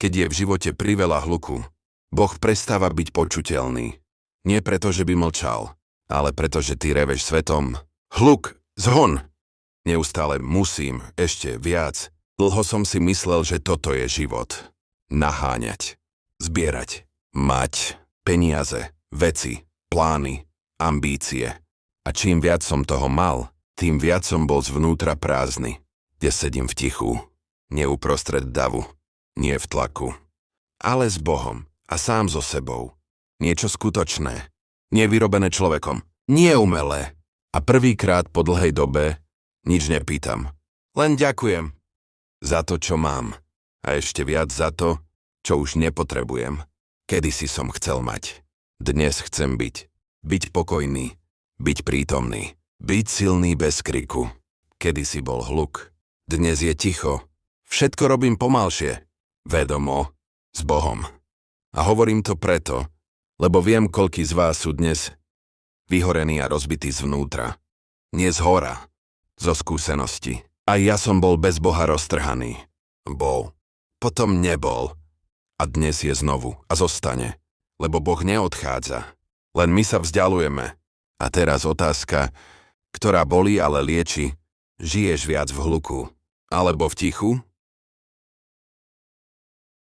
Keď je v živote priveľa hluku, Boh prestáva byť počuteľný. Nie preto, že by mlčal, ale preto, že ty reveš svetom. Hluk, zhon! Neustále musím, ešte viac. Dlho som si myslel, že toto je život. Naháňať, zbierať, mať, peniaze, veci, plány, ambície. A čím viac som toho mal, tým viac som bol zvnútra prázdny, kde sedím v tichu, nie uprostred davu, nie v tlaku, ale s Bohom a sám so sebou. Niečo skutočné, nevyrobené človekom, nie umelé. A prvýkrát po dlhej dobe nič nepýtam, len ďakujem za to, čo mám a ešte viac za to, čo už nepotrebujem. Kedysi som chcel mať. Dnes chcem byť pokojný, byť prítomný, byť silný bez kriku. Kedysi bol hluk, dnes je ticho. Všetko robím pomalšie, vedomo, s Bohom. A hovorím to preto, lebo viem, koľkí z vás sú dnes vyhorení a rozbití zvnútra. Nie z hora, zo skúsenosti. A ja som bol bez Boha roztrhaný. Bol. Potom nebol. A dnes je znovu a zostane. Lebo Boh neodchádza. Len my sa vzdialujeme. A teraz otázka, ktorá bolí, ale lieči. Žiješ viac v hluku alebo v tichu?